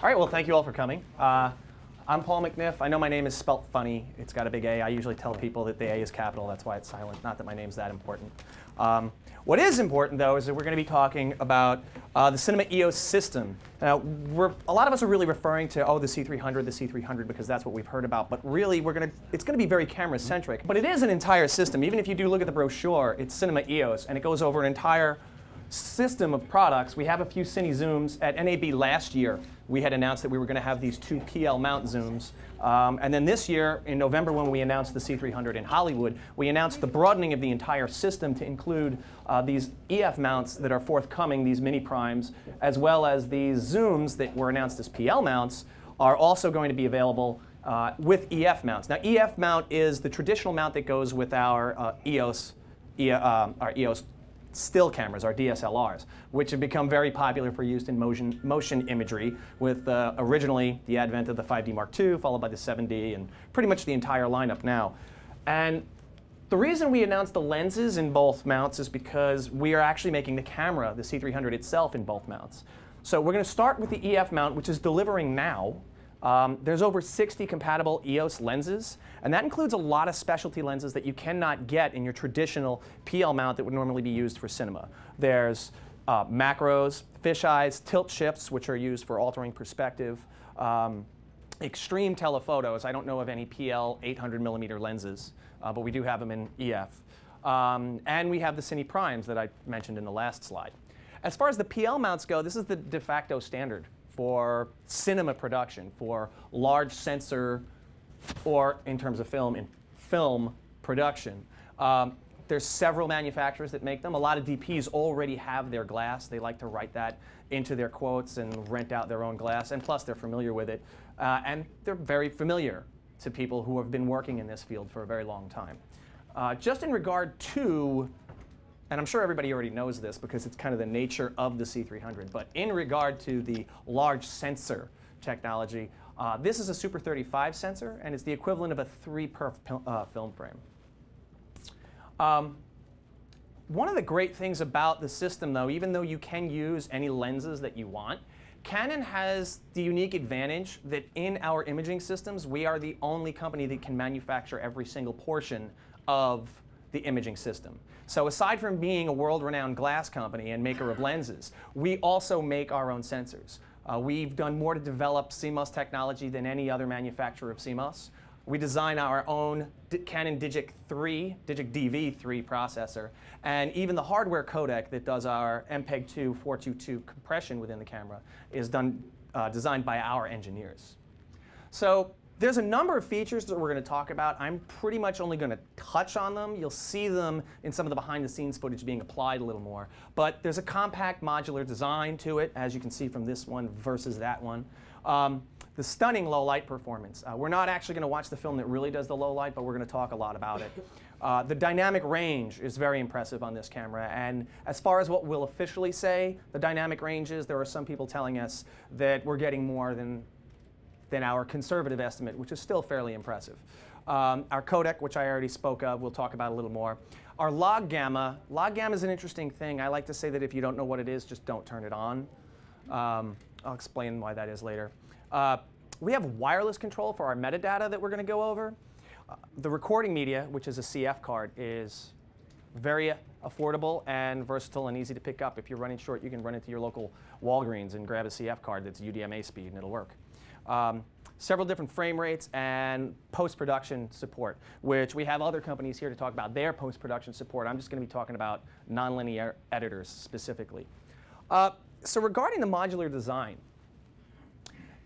All right, well, thank you all for coming. I'm Paul McNiff. I know my name is spelt funny. It's got a big A. I usually tell people that the A is capital. That's why it's silent. Not that my name's that important. What is important, though, is that we're going to be talking about the Cinema EOS system. Now, a lot of us are really referring to, oh, the C300, because that's what we've heard about. But really, it's going to be very camera-centric. But it is an entire system. Even if you do look at the brochure, it's Cinema EOS, and it goes over an entire system of products. We have a few Cine zooms. At NAB last year, we had announced that we were going to have these two PL mount zooms. And then this year, in November, when we announced the C300 in Hollywood, we announced the broadening of the entire system to include these EF mounts that are forthcoming, these mini primes, as well as these zooms that were announced as PL mounts are also going to be available with EF mounts. Now, EF mount is the traditional mount that goes with our EOS still cameras, our DSLRs, which have become very popular for use in motion imagery, with originally the advent of the 5D Mark II, followed by the 7D, and pretty much the entire lineup now. And the reason we announced the lenses in both mounts is because we are actually making the camera, the C300 itself, in both mounts. So we're going to start with the EF mount, which is delivering now. There's over 60 compatible EOS lenses, and that includes a lot of specialty lenses that you cannot get in your traditional PL mount that would normally be used for cinema. There's macros, fisheyes, tilt shifts, which are used for altering perspective, extreme telephotos. I don't know of any PL 800mm lenses, but we do have them in EF. And we have the Cine primes that I mentioned in the last slide. As far as the PL mounts go, this is the de facto standard for cinema production, for large sensor, or in terms of film, in film production. There's several manufacturers that make them. A lot of DPs already have their glass. They like to write that into their quotes and rent out their own glass, and plus they're familiar with it. And they're very familiar to people who have been working in this field for a very long time. Just in regard to, and I'm sure everybody already knows this because it's kind of the nature of the C300, but in regard to the large sensor technology, this is a Super 35 sensor, and it's the equivalent of a 3 per film frame. One of the great things about the system, though, even though you can use any lenses that you want, Canon has the unique advantage that in our imaging systems, we are the only company that can manufacture every single portion of the imaging system. So aside from being a world-renowned glass company and maker of lenses, we also make our own sensors. We've done more to develop CMOS technology than any other manufacturer of CMOS. We design our own Canon Digic DV3 processor, and even the hardware codec that does our MPEG-2 422 compression within the camera is designed by our engineers. So there's a number of features that we're going to talk about. I'm pretty much only going to touch on them. You'll see them in some of the behind-the-scenes footage being applied a little more. But there's a compact modular design to it, as you can see from this one versus that one. The stunning low light performance. We're not actually going to watch the film that really does the low light, but we're going to talk a lot about it. The dynamic range is very impressive on this camera. And as far as what we'll officially say, the dynamic range is, there are some people telling us that we're getting more than our conservative estimate, which is still fairly impressive. Our codec, which I already spoke of, we'll talk about a little more. Our log gamma is an interesting thing. I like to say that if you don't know what it is, just don't turn it on. I'll explain why that is later. We have wireless control for our metadata that we're going to go over. The recording media, which is a CF card, is very affordable and versatile and easy to pick up. If you're running short, you can run into your local Walgreens and grab a CF card that's UDMA speed, and it'll work. Several different frame rates and post-production support, which we have other companies here to talk about their post-production support. I'm just going to be talking about nonlinear editors specifically. So regarding the modular design,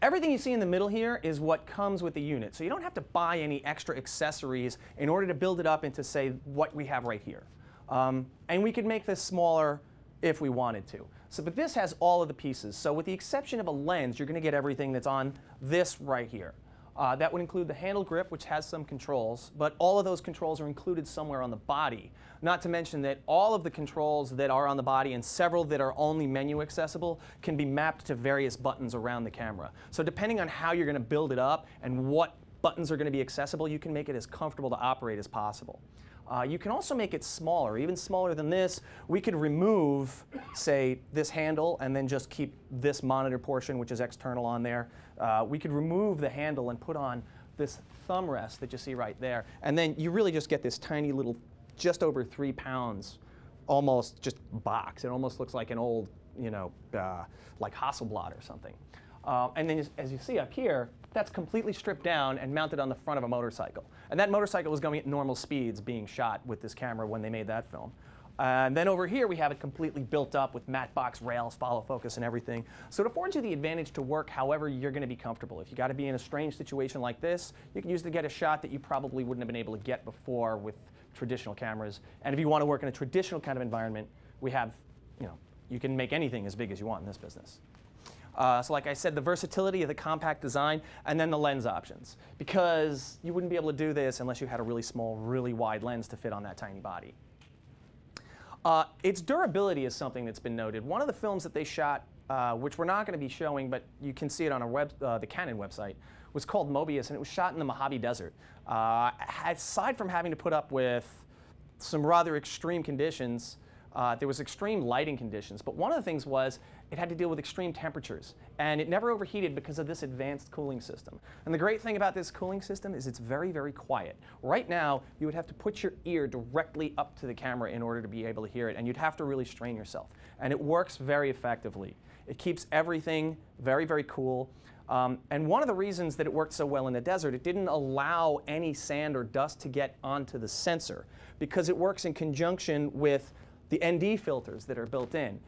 everything you see in the middle here is what comes with the unit. So you don't have to buy any extra accessories in order to build it up into, say, what we have right here. And we could make this smaller if we wanted to. But this has all of the pieces. So with the exception of a lens, you're going to get everything that's on this right here. That would include the handle grip, which has some controls, but all of those controls are included somewhere on the body. Not to mention that all of the controls that are on the body and several that are only menu accessible can be mapped to various buttons around the camera. So depending on how you're going to build it up and what buttons are going to be accessible, you can make it as comfortable to operate as possible. You can also make it smaller, even smaller than this. We could remove, say, this handle and then just keep this monitor portion, which is external, on there. We could remove the handle and put on this thumb rest that you see right there. And then you really just get this tiny little, just over 3 pounds, almost just box. It almost looks like an old, you know, like Hasselblad or something. And then as you see up here, that's completely stripped down and mounted on the front of a motorcycle. And that motorcycle was going at normal speeds being shot with this camera when they made that film. And then over here, we have it completely built up with matte box rails, follow focus, and everything. So it affords you the advantage to work however you're going to be comfortable. If you got to be in a strange situation like this, you can use it to get a shot that you probably wouldn't have been able to get before with traditional cameras. And if you want to work in a traditional kind of environment, we have, you know, you can make anything as big as you want in this business. So like I said, the versatility of the compact design, and then the lens options. Because you wouldn't be able to do this unless you had a really small, really wide lens to fit on that tiny body. Its durability is something that's been noted. One of the films that they shot, which we're not going to be showing, but you can see it on our the Canon website, was called Mobius, and it was shot in the Mojave Desert. Aside from having to put up with some rather extreme conditions, there was extreme lighting conditions, but one of the things was it had to deal with extreme temperatures, and it never overheated because of this advanced cooling system. And the great thing about this cooling system is it's very, very quiet. Right now, you would have to put your ear directly up to the camera in order to be able to hear it, and you'd have to really strain yourself. And it works very effectively. It keeps everything very, very cool. And one of the reasons that it worked so well in the desert, it didn't allow any sand or dust to get onto the sensor because it works in conjunction with the ND filters that are built in.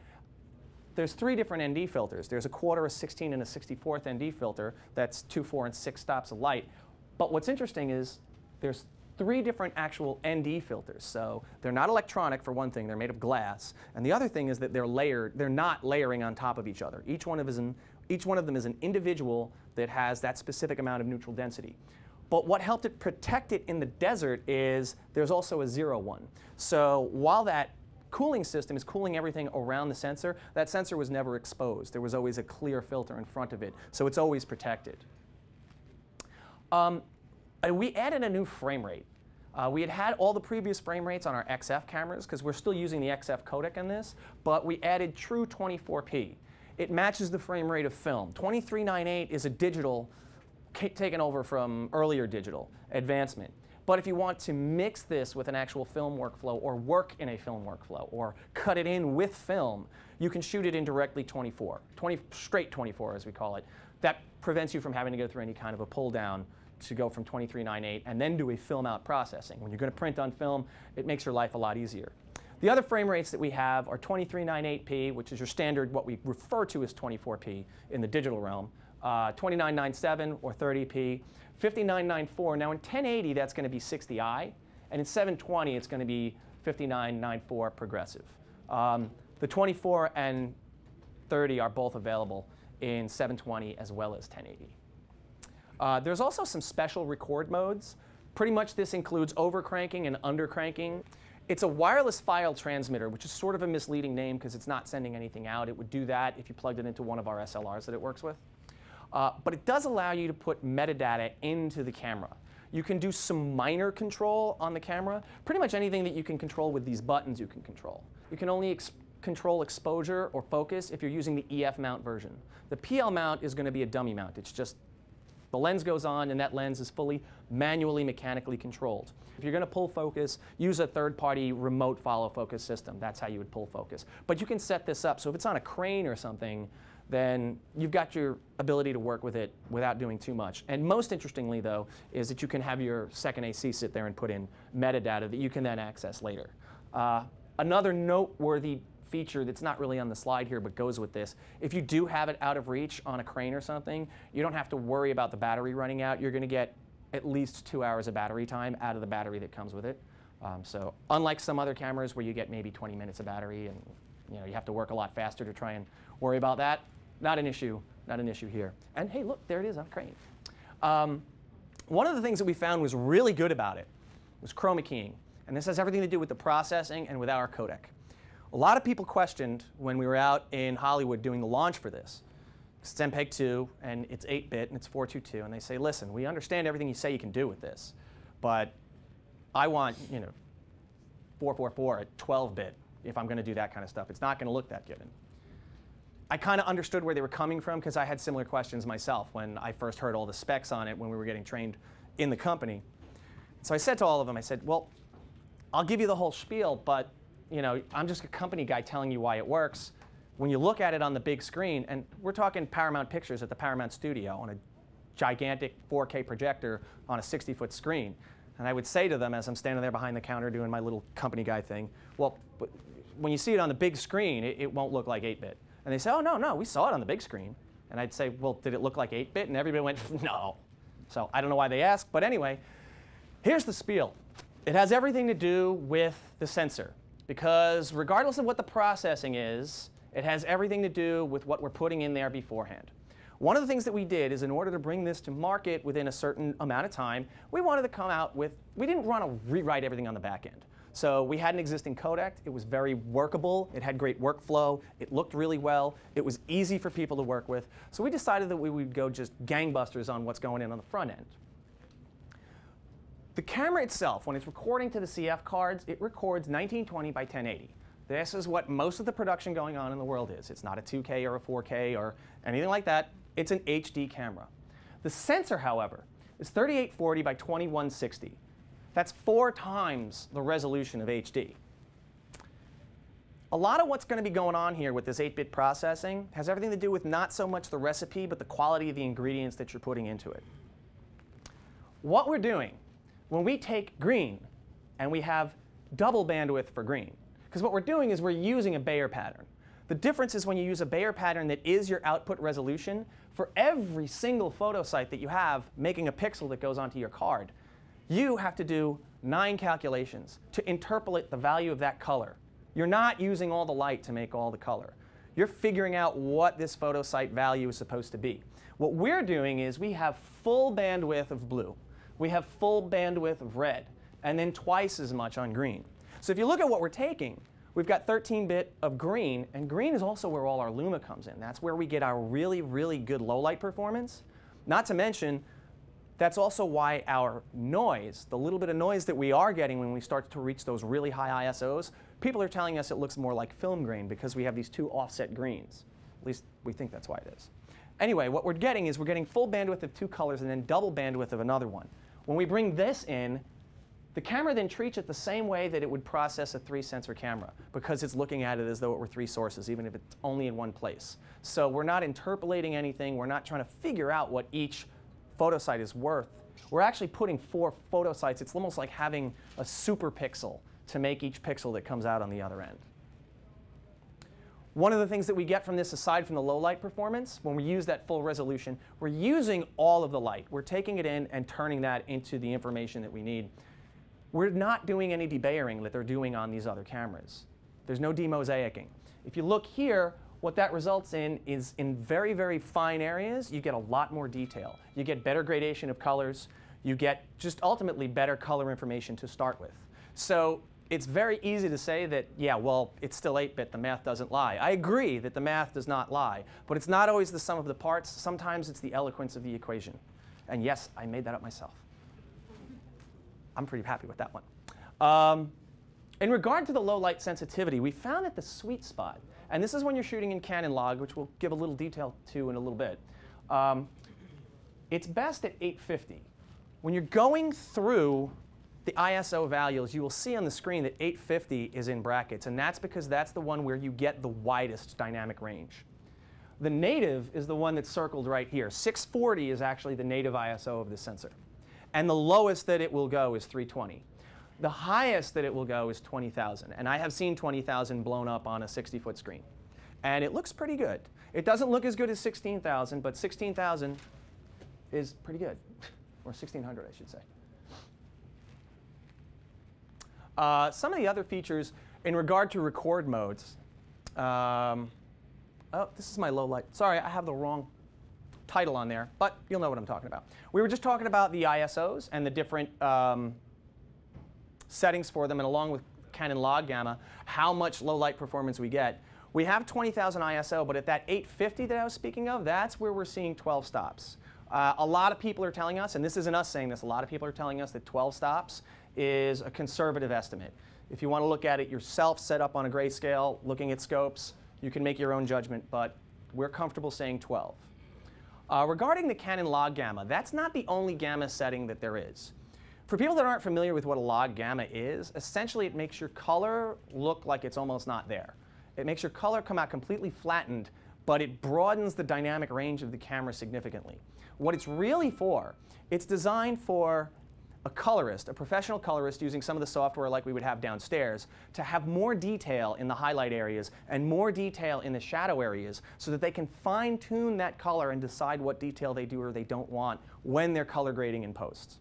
There's 3 different ND filters. There's a 1/4, a 16, and a 64th ND filter. That's 2, 4, and 6 stops of light. But what's interesting is there's 3 different actual ND filters. So they're not electronic, for one thing. They're made of glass. And the other thing is that they're layered. They're not layering on top of each other. Each one of them is an individual that has that specific amount of neutral density. But what helped it protect it in the desert is there's also a 0 one. So while that cooling system is cooling everything around the sensor, that sensor was never exposed. There was always a clear filter in front of it, so it's always protected. We added a new frame rate. We had all the previous frame rates on our XF cameras because we're still using the XF codec in this, but we added true 24p. It matches the frame rate of film. 2398 is a digital taken over from earlier digital advancement. But if you want to mix this with an actual film workflow or work in a film workflow or cut it in with film, you can shoot it in directly 24, straight 24 as we call it. That prevents you from having to go through any kind of a pull down to go from 2398 and then do a film out processing. When you're going to print on film, it makes your life a lot easier. The other frame rates that we have are 2398p, which is your standard, what we refer to as 24p in the digital realm, 2997 or 30p, 5994. Now in 1080, that's going to be 60i, and in 720, it's going to be 5994 progressive. The 24 and 30 are both available in 720 as well as 1080. There's also some special record modes. Pretty much this includes overcranking and undercranking. It's a wireless file transmitter, which is sort of a misleading name because it's not sending anything out. It would do that if you plugged it into one of our SLRs that it works with. But it does allow you to put metadata into the camera. You can do some minor control on the camera. Pretty much anything that you can control with these buttons you can control. You can only control exposure or focus if you're using the EF mount version. The PL mount is going to be a dummy mount. It's just the lens goes on, and that lens is fully manually, mechanically controlled. If you're going to pull focus, use a third-party remote follow focus system. That's how you would pull focus. But you can set this up. So if it's on a crane or something, then you've got your ability to work with it without doing too much. And most interestingly, though, is that you can have your second AC sit there and put in metadata that you can then access later. Another noteworthy feature that's not really on the slide here but goes with this, if you do have it out of reach on a crane or something, you don't have to worry about the battery running out. You're going to get at least 2 hours of battery time out of the battery that comes with it. So unlike some other cameras where you get maybe 20 minutes of battery and you have to work a lot faster to try and worry about that, not an issue here. And hey, look, there it is on a crane. One of the things that we found was really good about it was Chroma Keying. And this has everything to do with the processing and with our codec. A lot of people questioned when we were out in Hollywood doing the launch for this. It's MPEG 2, and it's 8-bit, and it's 422. And they say, listen, we understand everything you say you can do with this, but I want 444 at 12-bit if I'm going to do that kind of stuff. It's not going to look that good. I kind of understood where they were coming from because I had similar questions myself when I first heard all the specs on it when we were getting trained in the company. So I said to all of them, I said, well, I'll give you the whole spiel, but I'm just a company guy telling you why it works. When you look at it on the big screen, and we're talking Paramount Pictures at the Paramount Studio on a gigantic 4K projector on a 60-foot screen. And I would say to them as I'm standing there behind the counter doing my little company guy thing, well, when you see it on the big screen, it won't look like 8-bit. And they say, oh, no, we saw it on the big screen. And I'd say, well, did it look like 8-bit? And everybody went, no. So I don't know why they asked. But anyway, here's the spiel. It has everything to do with the sensor. Because regardless of what the processing is, it has everything to do with what we're putting in there beforehand. One of the things that we did is in order to bring this to market within a certain amount of time, we wanted to come out with, we didn't want to rewrite everything on the back end. So we had an existing codec. It was very workable. It had great workflow. It looked really well. It was easy for people to work with. So we decided that we would go just gangbusters on what's going in on the front end. The camera itself, when it's recording to the CF cards, it records 1920 by 1080. This is what most of the production going on in the world is. It's not a 2K or a 4K or anything like that. It's an HD camera. The sensor, however, is 3840 by 2160. That's 4 times the resolution of HD. A lot of what's going to be going on here with this 8-bit processing has everything to do with not so much the recipe, but the quality of the ingredients that you're putting into it. What we're doing when we take green and we have double bandwidth for green, because what we're doing is we're using a Bayer pattern. The difference is when you use a Bayer pattern that is your output resolution, for every single photo site that you have making a pixel that goes onto your card, you have to do 9 calculations to interpolate the value of that color. You're not using all the light to make all the color. You're figuring out what this photo site value is supposed to be. What we're doing is we have full bandwidth of blue. We have full bandwidth of red, and then twice as much on green. So if you look at what we're taking, we've got 13-bit of green, and green is also where all our luma comes in. That's where we get our really, really good low light performance. Not to mention, that's also why our noise, the little bit of noise that we are getting when we start to reach those really high ISOs, people are telling us it looks more like film grain because we have these 2 offset greens. At least we think that's why it is. Anyway, what we're getting is we're getting full bandwidth of 2 colors and then double bandwidth of another one. When we bring this in, the camera then treats it the same way that it would process a 3-sensor camera because it's looking at it as though it were 3 sources, even if it's only in one place. So we're not interpolating anything. We're not trying to figure out what each photo site is worth. We're actually putting 4 photo sites. It's almost like having a super pixel to make each pixel that comes out on the other end. One of the things that we get from this, aside from the low light performance, when we use that full resolution, we're using all of the light. We're taking it in and turning that into the information that we need. We're not doing any debayering that they're doing on these other cameras. There's no demosaicing. If you look here, what that results in is in very, very fine areas, you get a lot more detail. You get better gradation of colors. You get just ultimately better color information to start with. So it's very easy to say that, yeah, well, it's still 8-bit. The math doesn't lie. I agree that the math does not lie. But it's not always the sum of the parts. Sometimes it's the eloquence of the equation. And yes, I made that up myself. I'm pretty happy with that one. In regard to the low light sensitivity, we found that the sweet spot, and this is when you're shooting in Canon log, which we'll give a little detail to in a little bit, it's best at 850. When you're going through the ISO values, you will see on the screen that 850 is in brackets, and that's because that's the one where you get the widest dynamic range. The native is the one that's circled right here. 640 is actually the native ISO of the sensor. And the lowest that it will go is 320. The highest that it will go is 20,000. And I have seen 20,000 blown up on a 60-foot screen. And it looks pretty good. It doesn't look as good as 16,000, but 16,000 is pretty good. Or 1,600, I should say. Some of the other features in regard to record modes. Oh, this is my low light. Sorry, I have the wrong title on there, but you'll know what I'm talking about. We were just talking about the ISOs and the different settings for them, and along with Canon log gamma, how much low light performance we get. We have 20,000 ISO, but at that 850 that I was speaking of, that's where we're seeing 12 stops. A lot of people are telling us, and this isn't us saying this, a lot of people are telling us that 12 stops is a conservative estimate. If you want to look at it yourself, set up on a grayscale, looking at scopes, you can make your own judgment, but we're comfortable saying 12. Regarding the Canon log gamma, that's not the only gamma setting that there is. For people that aren't familiar with what a log gamma is, essentially it makes your color look like it's almost not there. It makes your color come out completely flattened, but it broadens the dynamic range of the camera significantly. What it's really for, it's designed for a colorist, a professional colorist using some of the software like we would have downstairs, to have more detail in the highlight areas and more detail in the shadow areas so that they can fine-tune that color and decide what detail they do or they don't want when they're color grading in post.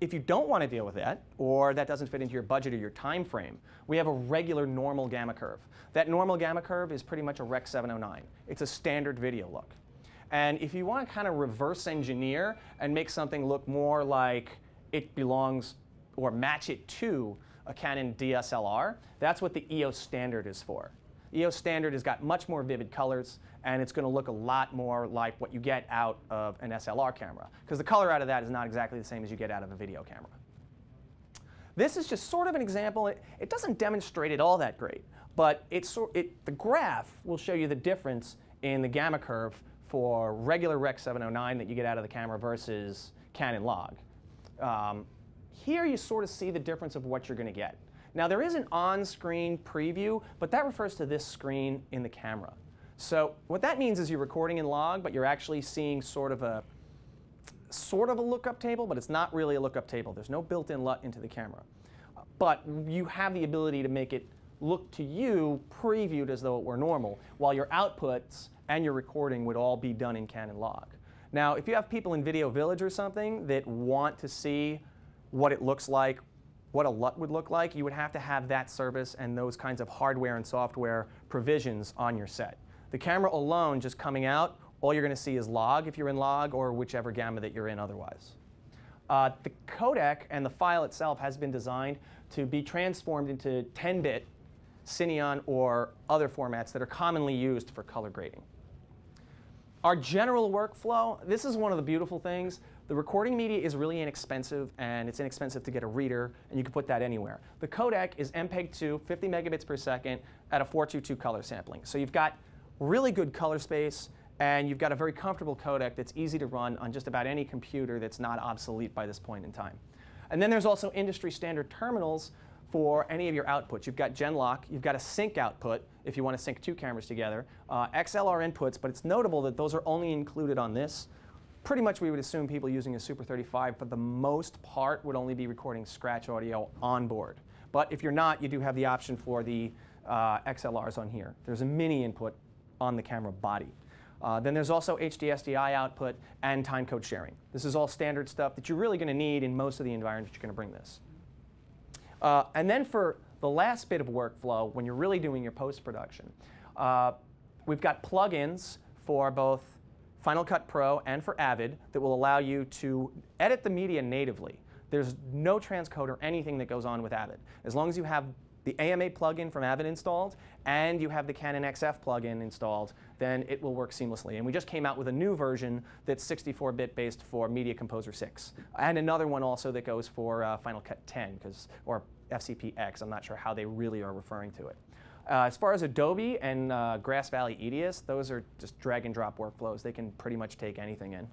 If you don't want to deal with that, or that doesn't fit into your budget or your time frame, we have a regular normal gamma curve. That normal gamma curve is pretty much a Rec. 709. It's a standard video look. And if you want to kind of reverse engineer and make something look more like it belongs or match it to a Canon DSLR, that's what the EOS standard is for. EOS standard has got much more vivid colors, and it's going to look a lot more like what you get out of an SLR camera, because the color out of that is not exactly the same as you get out of a video camera. This is just sort of an example. It doesn't demonstrate it all that great, but the graph will show you the difference in the gamma curve for regular Rec. 709 that you get out of the camera versus Canon log. Here you sort of see the difference of what you're going to get. Now there is an on-screen preview, but that refers to this screen in the camera. So what that means is you're recording in log, but you're actually seeing sort of a lookup table, but it's not really a lookup table. There's no built-in LUT into the camera. But you have the ability to make it look to you previewed as though it were normal, while your outputs and your recording would all be done in Canon log. Now, if you have people in Video Village or something that want to see what it looks like, what a LUT would look like, you would have to have that service and those kinds of hardware and software provisions on your set. The camera alone, just coming out, all you're going to see is log if you're in log, or whichever gamma that you're in otherwise. The codec and the file itself has been designed to be transformed into 10-bit Cineon or other formats that are commonly used for color grading. Our general workflow, this is one of the beautiful things. The recording media is really inexpensive, and it's inexpensive to get a reader, and you can put that anywhere. The codec is MPEG-2, 50 megabits per second at a 422 color sampling. So you've got really good color space, and you've got a very comfortable codec that's easy to run on just about any computer that's not obsolete by this point in time. And then there's also industry standard terminals for any of your outputs. You've got Genlock, you've got a sync output if you want to sync two cameras together, XLR inputs, but it's notable that those are only included on this. Pretty much we would assume people using a Super 35 for the most part would only be recording scratch audio on board. But if you're not, you do have the option for the XLRs on here. There's a mini input on the camera body. Then there's also HD-SDI output and timecode sharing. This is all standard stuff that you're really going to need in most of the environments you're going to bring this. And then for the last bit of workflow, when you're really doing your post-production, we've got plugins for both Final Cut Pro and for Avid that will allow you to edit the media natively. There's no transcode or anything that goes on with Avid. As long as you have the AMA plugin from Avid installed and you have the Canon XF plugin installed, then it will work seamlessly. And we just came out with a new version that's 64-bit based for Media Composer 6. And another one also that goes for Final Cut 10, or FCP-X. I'm not sure how they really are referring to it. As far as Adobe and Grass Valley EDS, those are just drag and drop workflows. They can pretty much take anything in.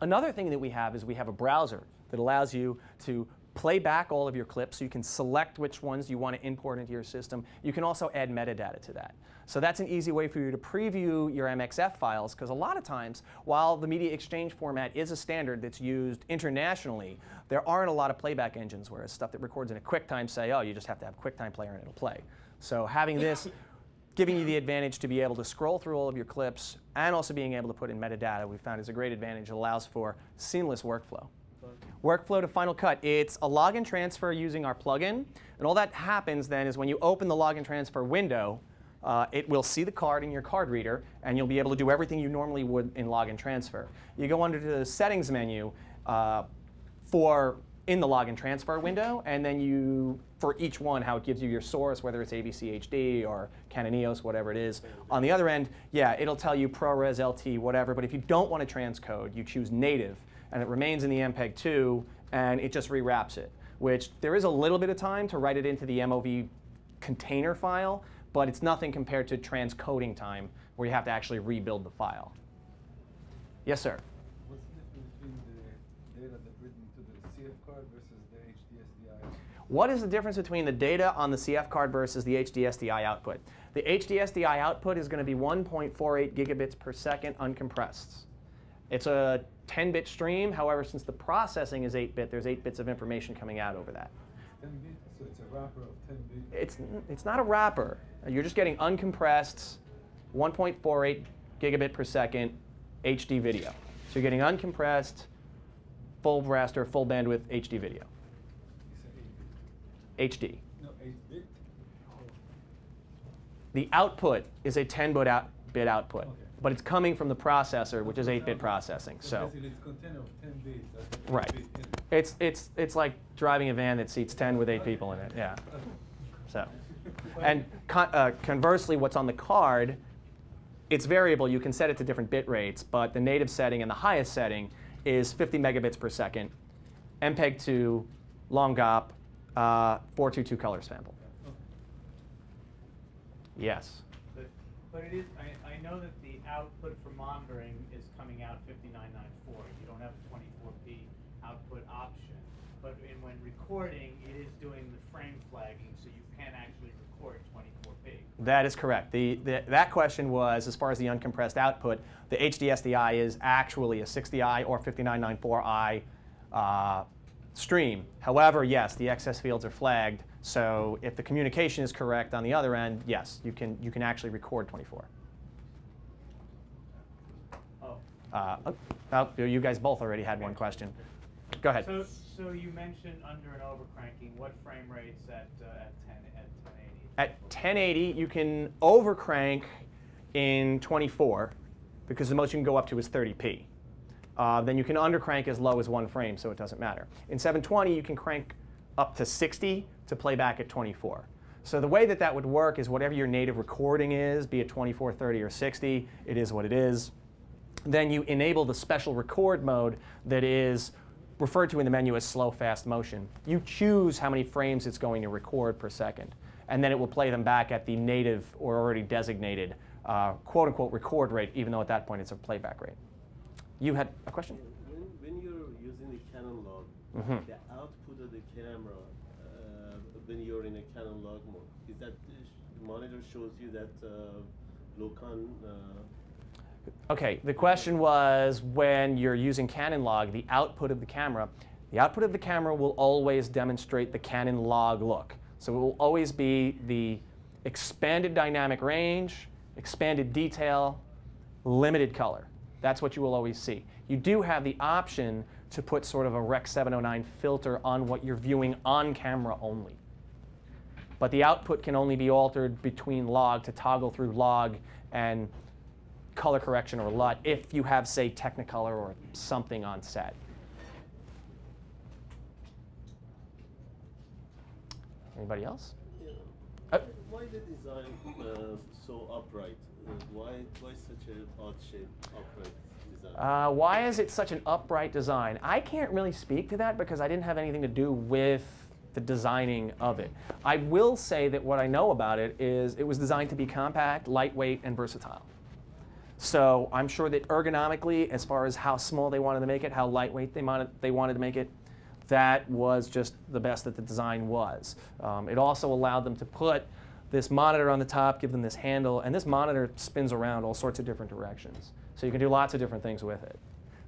Another thing that we have is we have a browser that allows you to play back all of your clips so you can select which ones you want to import into your system. You can also add metadata to that. So that's an easy way for you to preview your MXF files, because a lot of times, while the media exchange format is a standard that's used internationally, there aren't a lot of playback engines, whereas stuff that records in a QuickTime say, oh, you just have to have a QuickTime player and it'll play. So having this giving you the advantage to be able to scroll through all of your clips and also being able to put in metadata, we found is a great advantage. It allows for seamless workflow. Workflow to Final Cut. It's a login transfer using our plugin. And all that happens then is when you open the login transfer window, it will see the card in your card reader, and you'll be able to do everything you normally would in login transfer. You go under to the settings menu in the login transfer window, and then for each one, how it gives you your source, whether it's AVC HD or Canon EOS, whatever it is. On the other end, yeah, it'll tell you ProRes, LT, whatever. But if you don't want to transcode, you choose native, and it remains in the MPEG-2, and it just rewraps it. which there is a little bit of time to write it into the MOV container file, but it's nothing compared to transcoding time, where you have to actually rebuild the file. Yes, sir? What's the difference between the data that's written to the CF card versus the HDSDI? What is the difference between the data on the CF card versus the HDSDI output? The HDSDI output is going to be 1.48 gigabits per second uncompressed. It's a 10-bit stream. However, since the processing is 8-bit, there's 8 bits of information coming out over that. 10 bit, so it's a wrapper of 10 bit. It's not a wrapper. You're just getting uncompressed 1.48 gigabit per second HD video. So you're getting uncompressed, full raster, full bandwidth HD video. HD. No, 8-bit? The output is a 10-bit output, Okay. but it's coming from the processor, which is 8-bit processing. So basically it's a container of 10 bits. That's right. 8 bit in it. It's like driving a van that seats 10 with 8 people in it. Yeah. So, and conversely, what's on the card, it's variable. You can set it to different bit rates, but the native setting and the highest setting is 50 megabits per second, MPEG-2, long GOP, 422 color sample. Yes. But it is. I know that the output for monitoring is coming out 5994. You don't have a 24p output option. But when recording, it is doing the frame flagging, so you can actually record 24p. That is correct. That question was, as far as the uncompressed output, the HDSDI is actually a 60i or 5994i stream. However, yes, the excess fields are flagged. So if the communication is correct on the other end, yes, you can actually record 24. Oh, you guys both already had one question. Go ahead. So you mentioned under and overcranking. What frame rates at 1080? At 1080, you can overcrank in 24, because the most you can go up to is 30p. Then you can undercrank as low as 1 frame, so it doesn't matter. In 720, you can crank up to 60 to play back at 24. So the way that that would work is whatever your native recording is, be it 24, 30, or 60, it is what it is. Then you enable the special record mode that is referred to in the menu as slow fast motion. You choose how many frames it's going to record per second, and then it will play them back at the native or already designated quote-unquote record rate, even though at that point it's a playback rate. You had a question? When you're using the Canon log, the output of the camera, when you're in a Canon log mode, is that the monitor shows you that Locan? Okay, the question was when you're using Canon log, the output of the camera will always demonstrate the Canon log look. So it will always be the expanded dynamic range, expanded detail, limited color. That's what you will always see. You do have the option to put sort of a Rec 709 filter on what you're viewing on camera only. But the output can only be altered between log to toggle through log and color correction or LUT if you have, say, Technicolor or something on set. Anybody else? Yeah. Why the design so upright? Why such an odd-shaped upright design? Why is it such an upright design? I can't really speak to that because I didn't have anything to do with the designing of it. I will say that what I know about it is it was designed to be compact, lightweight, and versatile. So I'm sure that ergonomically, as far as how small they wanted to make it, how lightweight they wanted to make it, that was just the best that the design was. It also allowed them to put this monitor on the top, give them this handle, and this monitor spins around all sorts of different directions. So you can do lots of different things with it.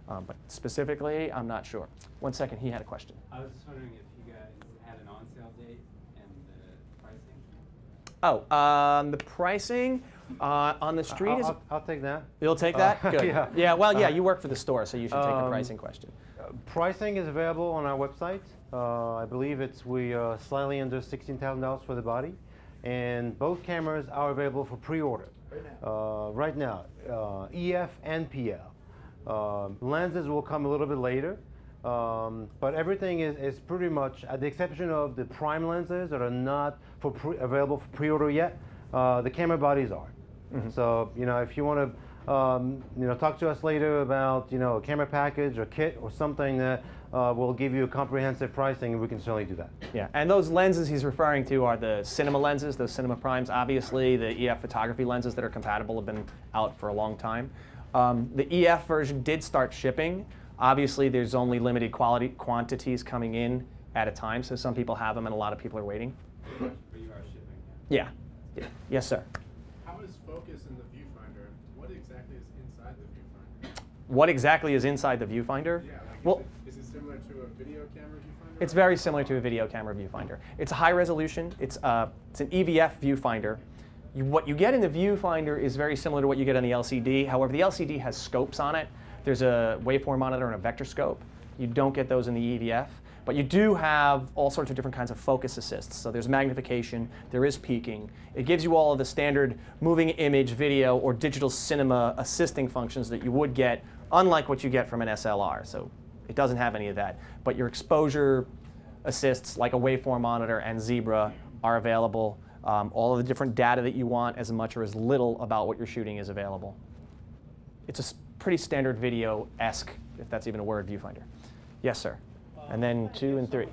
But specifically, I'm not sure. 1 second, he had a question. I was just wondering if you guys had an on-sale date and the pricing. Oh, the pricing on the street is... I'll take that. You'll take that? Good. Yeah. Well, you work for the store, so you should take the pricing question. Pricing is available on our website. I believe we are slightly under $16,000 for the body. And both cameras are available for pre-order. Right now, EF and PL. Lenses will come a little bit later. But everything is pretty much, at the exception of the prime lenses that are not available for pre-order yet, the camera bodies are. So, if you want talk to us later about a camera package or kit or something that will give you a comprehensive pricing, and we can certainly do that. Yeah, and those lenses he's referring to are the cinema lenses, those cinema primes. Obviously, the EF photography lenses that are compatible have been out for a long time. The EF version did start shipping. Obviously, there's only limited quantities coming in at a time, so some people have them and a lot of people are waiting. But you are shipping. Yeah. Yes, sir. How is focus in the viewfinder? What exactly is inside the viewfinder? What exactly is inside the viewfinder? Yeah, like Well, is it similar to a video camera viewfinder? it's very similar to a video camera viewfinder. It's a high resolution. It's an EVF viewfinder. What you get in the viewfinder is very similar to what you get on the LCD. However, the LCD has scopes on it. There's a waveform monitor and a vector scope. You don't get those in the EVF. But you do have all sorts of different kinds of focus assists. So there's magnification, there is peaking. It gives you all of the standard moving image, video, or digital cinema assisting functions that you would get, unlike what you get from an SLR. So it doesn't have any of that. But your exposure assists, like a waveform monitor and Zebra, are available. All of the different data that you want, as much or as little about what you're shooting, is available. It's a pretty standard video-esque, if that's even a word, viewfinder. Yes, sir. And then 2 and 3.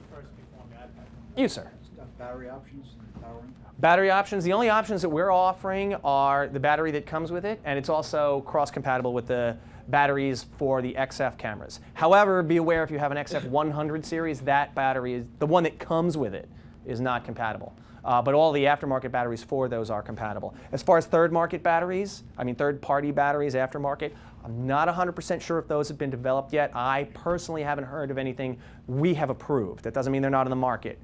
You, sir. Battery options, powering. Battery options. The only options that we're offering are the battery that comes with it, and it's also cross-compatible with the batteries for the XF cameras. However, be aware if you have an XF 100 series, that battery is the one that comes with it is not compatible. But all the aftermarket batteries for those are compatible. As far as third-party batteries aftermarket, I'm not 100% sure if those have been developed yet. I personally haven't heard of anything we have approved. That doesn't mean they're not in the market.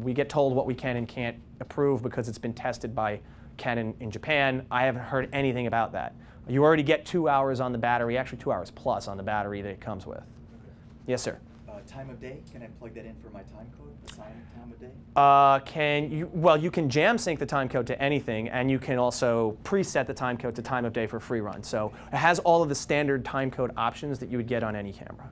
We get told what we can and can't approve because it's been tested by Canon in Japan. I haven't heard anything about that. You already get 2 hours on the battery, actually 2 hours plus on the battery that it comes with. Yes, sir. Time of day, can I plug that in for my time code, assign time of day? Well, you can jam sync the time code to anything, and you can also preset the time code to time of day for free run. So it has all of the standard time code options that you would get on any camera.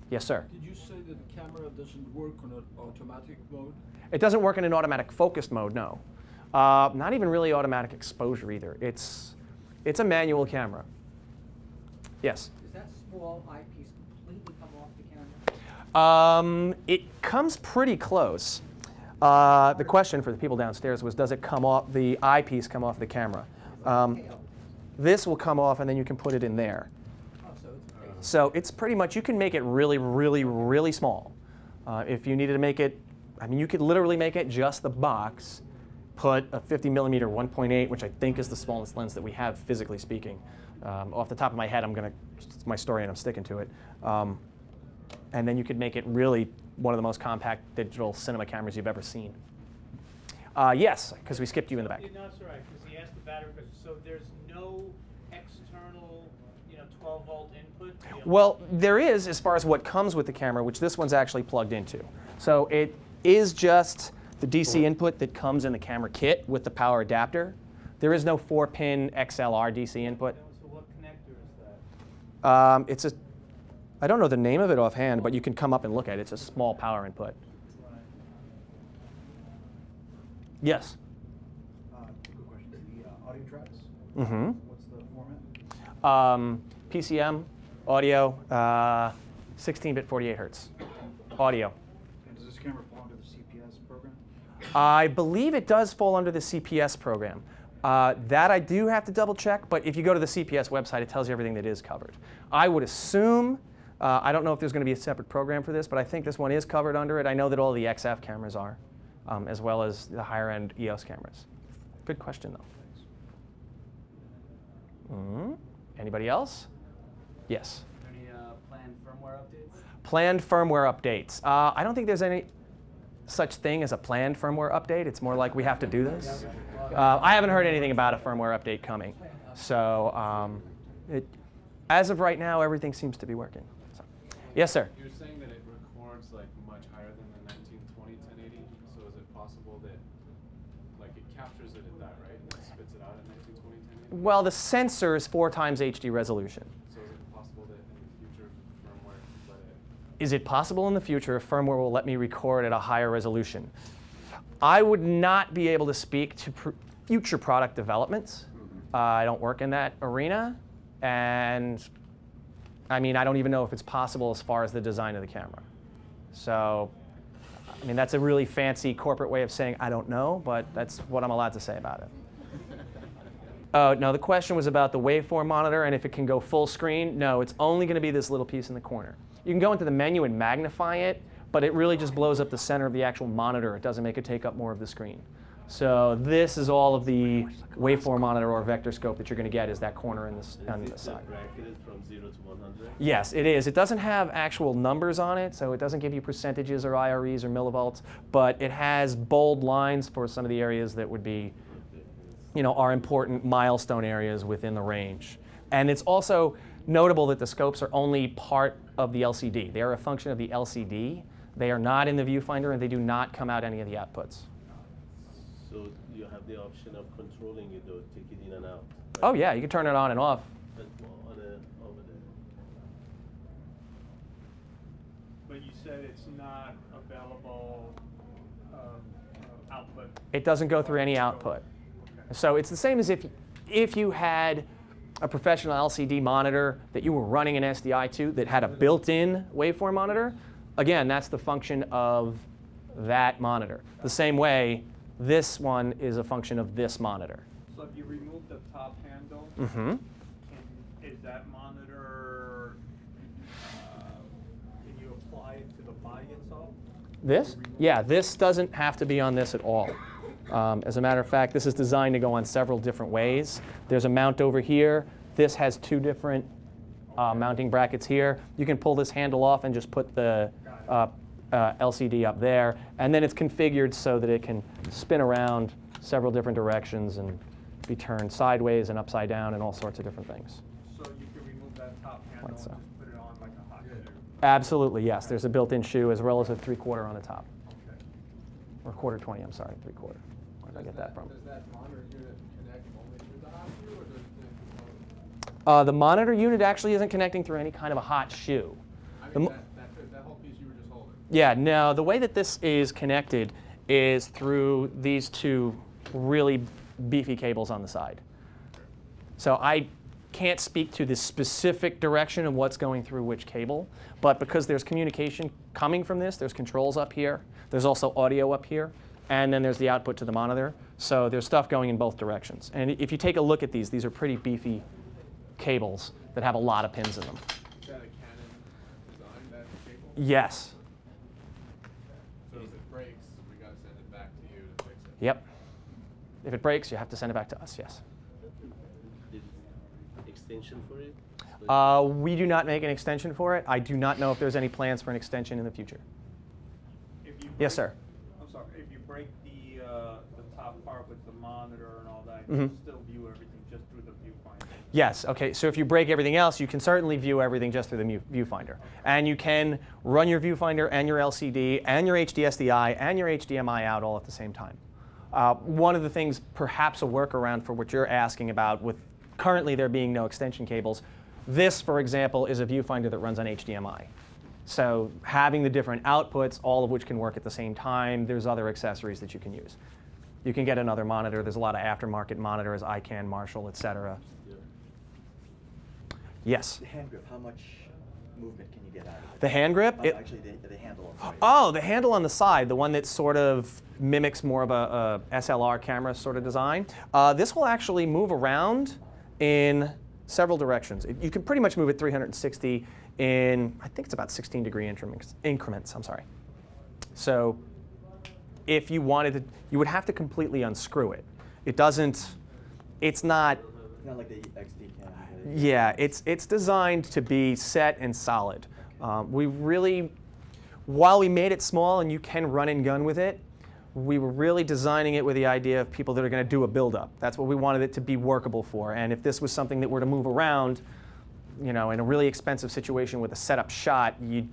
Yes, sir. Did you say that the camera doesn't work on an automatic mode? It doesn't work in an automatic focused mode, no. Not even really automatic exposure either. It's a manual camera. Yes? Does that small eyepiece completely come off the camera? It comes pretty close. The question for the people downstairs was, does it come off, the eyepiece come off the camera? This will come off, and then you can put it in there. So it's pretty much, you can make it really, really, really small. If you needed to make it, I mean, you could literally make it just the box, put a 50mm 1.8, which I think is the smallest lens that we have, physically speaking. Off the top of my head, it's my story and I'm sticking to it. And then you could make it really one of the most compact digital cinema cameras you've ever seen. Yes, because we skipped you in the back. No, that's all right, because he asked the battery question. So there's no external, 12-volt input? Well, there is as far as what comes with the camera, which this one's actually plugged into. So it is just the DC input that comes in the camera kit with the power adapter. There is no 4-pin XLR DC input. So what connector is that? I don't know the name of it offhand, but you can come up and look at it. It's a small power input. Yes? Quick question. The audio tracks? Mm-hmm. What's the format? PCM, audio, 16-bit 48 Hertz. Audio. And does this camera fall under the CPS program? I believe it does fall under the CPS program. That I do have to double check, but if you go to the CPS website, it tells you everything that is covered. I would assume, I don't know if there's going to be a separate program for this, but I think this one is covered under it. I know that all the XF cameras are, as well as the higher-end EOS cameras. Good question, though. Anybody else? Yes? Any planned firmware updates? Planned firmware updates. I don't think there's any such thing as a planned firmware update. It's more like we have to do this. I haven't heard anything about a firmware update coming. So as of right now, everything seems to be working. So. Yes, sir? You're saying that it records like much higher than the 1920 1080. So is it possible that it captures it at that, right, and then spits it out at 1920 1080? Well, the sensor is 4 times HD resolution. So is it possible that in the future firmware let it? Is it possible in the future firmware will let me record at a higher resolution? I would not be able to speak to future product developments. I don't work in that arena, and I mean, I don't even know if it's possible as far as the design of the camera. So, I mean, that's a really fancy corporate way of saying I don't know, but that's what I'm allowed to say about it. Oh, no, the question was about the waveform monitor and if it can go full screen. No, it's only going to be this little piece in the corner. You can go into the menu and magnify it, but it really just blows up the center of the actual monitor. It doesn't make it take up more of the screen. So this is all of the waveform monitor or vector scope that you're going to get is that corner on the side. Bracketed from 0 to 100? Yes, it is. It doesn't have actual numbers on it, so it doesn't give you percentages or IREs or millivolts, but it has bold lines for some of the areas that would be, you know, are important milestone areas within the range. And it's also notable that the scopes are only part of the LCD. They are a function of the LCD. They are not in the viewfinder, and they do not come out any of the outputs. So you have the option of controlling it or take it in and out? Right? Oh yeah, you can turn it on and off. But over there. But you said it's not available output. It doesn't go through any output. Okay. So it's the same as if you had a professional LCD monitor that you were running an SDI to that had a built-in waveform monitor. Again, that's the function of that monitor. The same way, this one is a function of this monitor. So if you remove the top handle, is that monitor, can you apply it to the body itself? This? Yeah, this doesn't have to be on this at all. As a matter of fact, this is designed to go on several different ways. There's a mount over here. This has two different mounting brackets here. You can pull this handle off and just put the LCD up there. And then it's configured so that it can spin around several different directions and be turned sideways and upside down and all sorts of different things. So you can remove that top handle and just put it on like a hot shoe? Absolutely, yes. There's a built-in shoe as well as a 3/4 on the top. Okay. Or 1/4-20, I'm sorry, 3/4. Where did I get that from? Does that monitor unit connect only through the hot shoe, or does it? The monitor unit actually isn't connecting through any kind of a hot shoe. I mean, that whole piece you were just holding. Yeah, no, the way that this is connected is through these two really beefy cables on the side. So I can't speak to the specific direction of what's going through which cable, but because there's communication coming from this, there's controls up here, there's also audio up here, and then there's the output to the monitor. So there's stuff going in both directions. And if you take a look at these are pretty beefy cables that have a lot of pins in them. Is that a Canon design, that cable? Yes. So if it breaks, we got to send it back to you to fix it? Yep. If it breaks, you have to send it back to us, yes. Extension for it? We do not make an extension for it. I do not know if there's any plans for an extension in the future. Yes, sir. I'm sorry. If you break the top part with the monitor and all that, you can still view everything just through the viewfinder. Yes. Okay. So if you break everything else, you can certainly view everything just through the viewfinder, and you can run your viewfinder and your LCD and your HDSDI and your HDMI out all at the same time. One of the things, perhaps a workaround for what you're asking about, with currently there being no extension cables, this, for example, is a viewfinder that runs on HDMI. So having the different outputs, all of which can work at the same time, there's other accessories that you can use. You can get another monitor. There's a lot of aftermarket monitors, ICANN, Marshall, et cetera. Yeah. Yes? The hand grip, how much movement can you get out of it? The hand grip? Actually, the handle. I'm sorry. Oh, the handle on the side, the one that sort of mimics more of a SLR camera sort of design. This will actually move around in several directions. You can pretty much move it 360 in, I think it's about 16-degree increments, I'm sorry. So if you wanted to, you would have to completely unscrew it. It doesn't, it's not like the XD camera. Yeah, it's designed to be set and solid. We really, while we made it small and you can run and gun with it, we were really designing it with the idea of people that are going to do a build-up. That's what we wanted it to be workable for. And if this was something that were to move around, you know, in a really expensive situation with a setup shot, you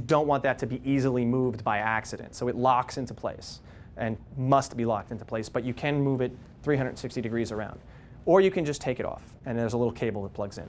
don't want that to be easily moved by accident. So it locks into place and must be locked into place. But you can move it 360 degrees around. Or you can just take it off, and there's a little cable that plugs in.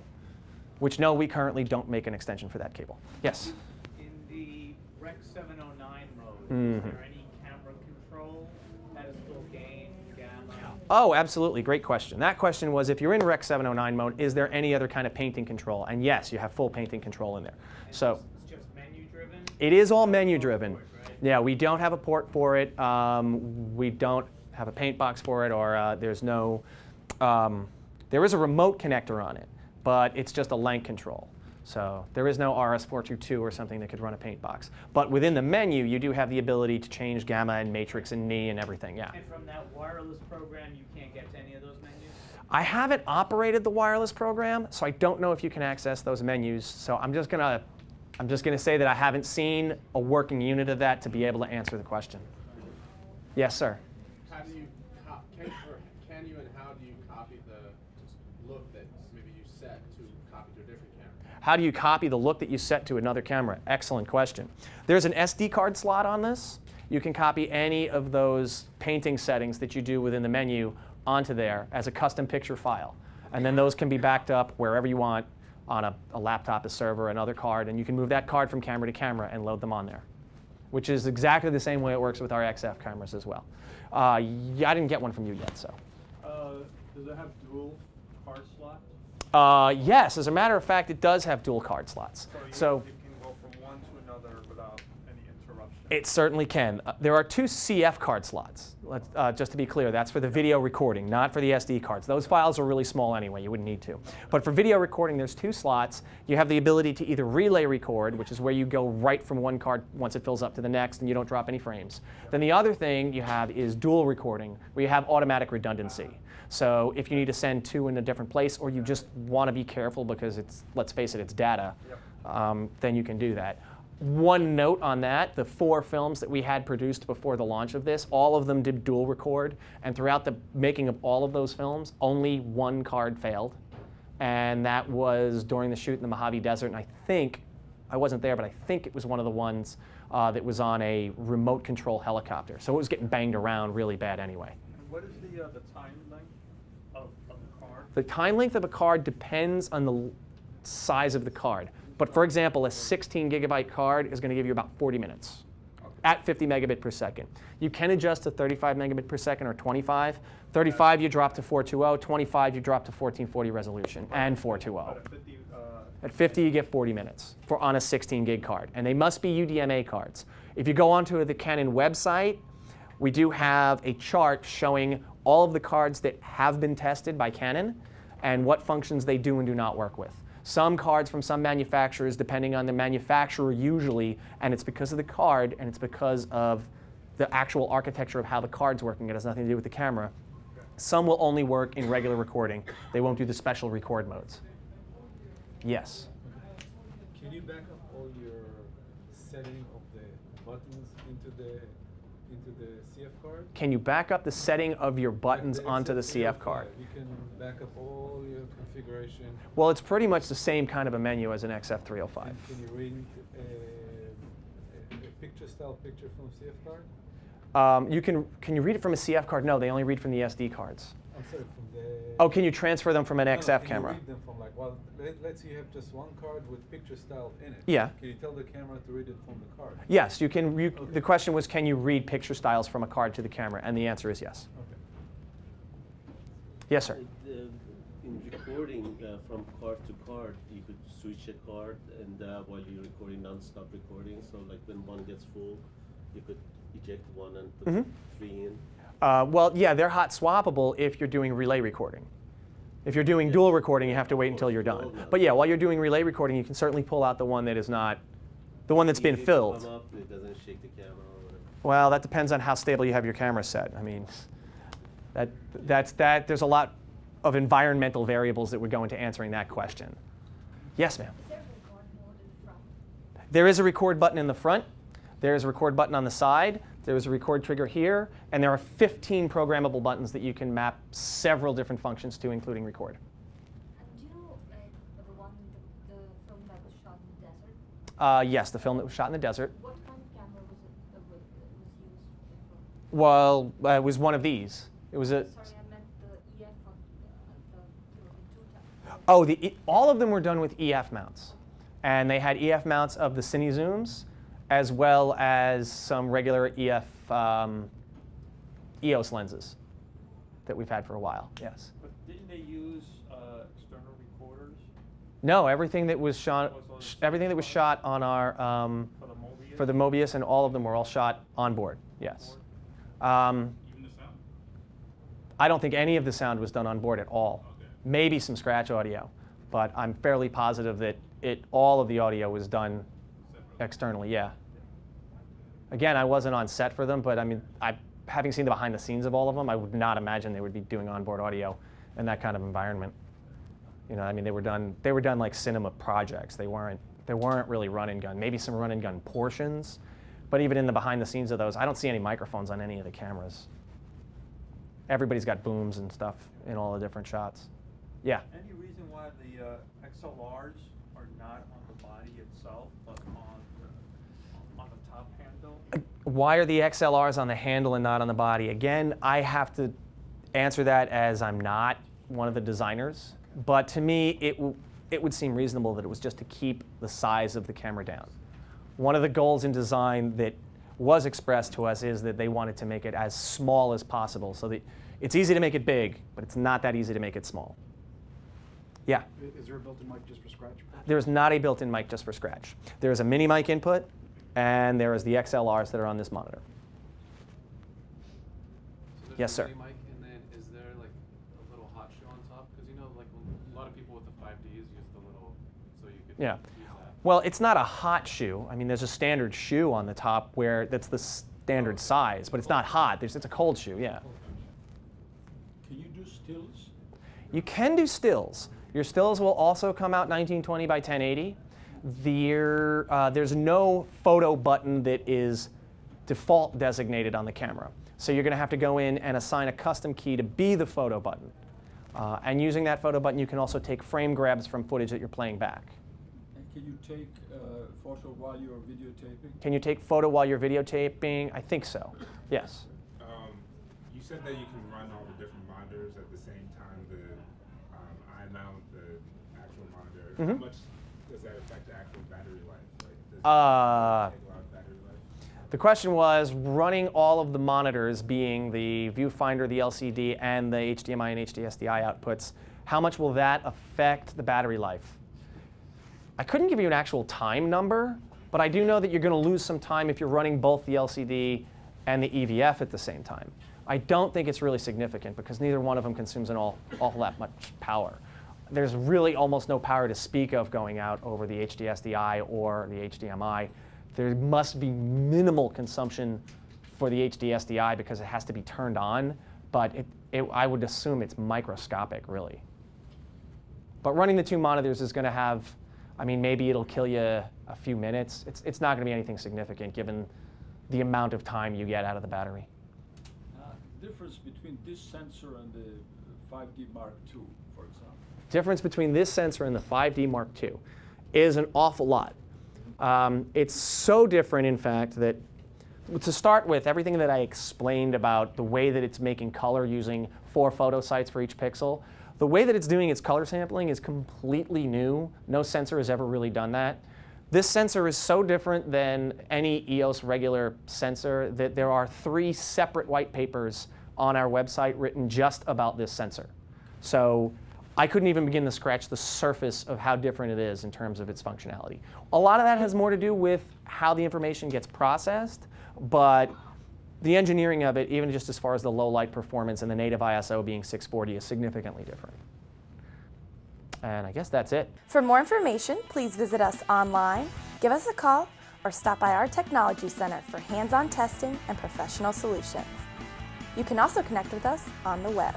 Which, no, we currently don't make an extension for that cable. Yes? In the Rec 709 mode, is there any camera control? Pedestal gain, gamma? Oh, absolutely. Great question. That question was, if you're in Rec 709 mode, is there any other kind of painting control? And yes, you have full painting control in there. So It's just menu driven? it is all menu driven. Right? Yeah, we don't have a port for it. We don't have a paint box for it, or there's no, there is a remote connector on it, but it's just a length control. So there is no RS422 or something that could run a paint box. But within the menu, you do have the ability to change gamma and matrix and knee and everything, yeah. And from that wireless program, you can't get to any of those menus? I haven't operated the wireless program, so I don't know if you can access those menus. So I'm just gonna say that I haven't seen a working unit of that to be able to answer the question. Yes, sir. How do you, can you and how do you copy the look that maybe you set to copy to a different camera? How do you copy the look that you set to another camera? Excellent question. There's an SD card slot on this. You can copy any of those painting settings that you do within the menu onto there as a custom picture file. And then those can be backed up wherever you want on a laptop, a server, another card, and you can move that card from camera to camera and load them on there, which is exactly the same way it works with our XF cameras as well. Yeah, I didn't get one from you yet, so. Does it have dual card slots? Yes, as a matter of fact, it does have dual card slots. So you can go from one to another without any interruption. it certainly can. There are two CF card slots. Just to be clear, that's for the video recording, not for the SD cards. Those files are really small anyway, you wouldn't need to. But for video recording, there's two slots. You have the ability to either relay record, which is where you go right from one card once it fills up to the next and you don't drop any frames. Then the other thing you have is dual recording, where you have automatic redundancy. So if you need to send two in a different place, or you just want to be careful because it's, let's face it, it's data, then you can do that. One note on that, the 4 films that we had produced before the launch of this, all of them did dual record, and throughout the making of all of those films, only one card failed, and that was during the shoot in the Mojave Desert, and I think, I wasn't there, but I think it was one of the ones that was on a remote control helicopter, so it was getting banged around really bad anyway. And what is the time length of the card? The time length of a card depends on the size of the card. But for example, a 16 gigabyte card is going to give you about 40 minutes at 50 megabit per second. You can adjust to 35 megabit per second or 25. 35 you drop to 420, 25 you drop to 1440 resolution and 420. At 50 you get 40 minutes on a 16 gig card. And they must be UDMA cards. If you go onto the Canon website, we do have a chart showing all of the cards that have been tested by Canon and what functions they do and do not work with. Some cards from some manufacturers, depending on the manufacturer usually, and it's because of the card and it's because of the actual architecture of how the card's working. It has nothing to do with the camera. Some will only work in regular recording. They won't do the special record modes. Yes? Can you back up all your setting of the buttons into the CF card? Can you back up the setting of your buttons Like onto the CF card? You can back up all your configuration. Well, it's pretty much the same kind of a menu as an XF305. And can you read a picture style picture from CF card? Can you read it from a CF card? No, they only read from the SD cards. I'm sorry, from the... Oh, can you transfer them from an XF can camera? you read them from like, well, let's say you have just one card with picture style in it. Yeah. Can you tell the camera to read it from the card? Yes, you can. The question was, can you read picture styles from a card to the camera? And the answer is yes. Okay. Yes, sir. In recording from card to card, you could switch a card, and while you're recording non-stop recording, so like when one gets full, you could eject one and put 3 in. Well, yeah, they're hot swappable if you're doing relay recording. If you're doing dual recording, you have to wait until you're done. But yeah, while you're doing relay recording, you can certainly pull out the one that is not, the one that's been filled. Come up, it doesn't shake the camera or whatever. Well, that depends on how stable you have your camera set. I mean, there's a lot of environmental variables that would go into answering that question. Yes, ma'am? Is there a record mode in the front? There is a record button in the front. There's a record button on the side. There's a record trigger here. And there are 15 programmable buttons that you can map several different functions to, including record. And do you know the film that was shot in the desert? Yes, the film that was shot in the desert. What kind of camera was used for the film? Well, it was one of these. It was a... Sorry, I meant the EF on the 2 times. Oh, all of them were done with EF mounts. And they had EF mounts of the Cine Zooms, as well as some regular EF EOS lenses. that we've had for a while, yes. But didn't they use external recorders? No, everything that was shot on our for the Mobius, and all of them were all shot on board. Yes. Even the sound? I don't think any of the sound was done on board at all. Okay. Maybe some scratch audio, but I'm fairly positive that all of the audio was done externally. Yeah. Again, I wasn't on set for them, but I mean, having seen the behind the scenes of all of them, I would not imagine they would be doing onboard audio in that kind of environment. You know, I mean, they were done like cinema projects. They weren't really run and gun. Maybe some run and gun portions, but even in the behind the scenes of those, I don't see any microphones on any of the cameras. Everybody's got booms and stuff in all the different shots. Yeah. Any reason why the XLRs are not on the body itself, but on the top handle? Why are the XLRs on the handle and not on the body? Again, I have to answer that as I'm not one of the designers. But to me, it would seem reasonable that it was just to keep the size of the camera down. One of the goals in design that was expressed to us is that they wanted to make it as small as possible, so that it's easy to make it big, but it's not that easy to make it small. Yeah? Is there a built-in mic just for scratch? There's not a built-in mic just for scratch. There is a mini mic input, and there is the XLRs that are on this monitor. So there's Yes, a sir. mini mic, and then is there like a little hot shoe on top? Because you know, like a lot of people with the 5Ds use the little, so you could Yeah. use that. Well, it's not a hot shoe. I mean, there's a standard shoe on the top where that's the standard size, but it's not hot. It's a cold shoe, yeah. Can you do stills? You can do stills. Your stills will also come out 1920 by 1080. There's no photo button that is default designated on the camera. So you're going to have to go in and assign a custom key to be the photo button. And using that photo button, you can also take frame grabs from footage that you're playing back. And can you take photo while you're videotaping? Can you take photo while you're videotaping? I think so. Yes. You said that you can run all the different monitors at the same time. The eye mount, the actual monitor. Mm-hmm. How much does that affect the actual battery life? Like, does it take a lot of battery life? The question was running all of the monitors, being the Viewfinder, the LCD, and the HDMI and HDSDI outputs. How much will that affect the battery life? I couldn't give you an actual time number, but I do know that you're going to lose some time if you're running both the LCD and the EVF at the same time. I don't think it's really significant because neither one of them consumes an all that much power. There's really almost no power to speak of going out over the HDSDI or the HDMI. There must be minimal consumption for the HDSDI because it has to be turned on, but I would assume it's microscopic, really. But running the two monitors is going to have, I mean, maybe it'll kill you a few minutes. It's not going to be anything significant given the amount of time you get out of the battery. Difference between this sensor and the 5D Mark II, for example? Difference between this sensor and the 5D Mark II is an awful lot. It's so different, in fact, that to start with, everything that I explained about the way that it's making color using 4 photo sites for each pixel, the way that it's doing its color sampling is completely new. No sensor has ever really done that. This sensor is so different than any EOS regular sensor that there are 3 separate white papers on our website written just about this sensor. So I couldn't even begin to scratch the surface of how different it is in terms of its functionality. A lot of that has more to do with how the information gets processed, but the engineering of it, even just as far as the low light performance and the native ISO being 640, is significantly different. And I guess that's it. For more information, please visit us online, give us a call, or stop by our Technology Center for hands-on testing and professional solutions. You can also connect with us on the web.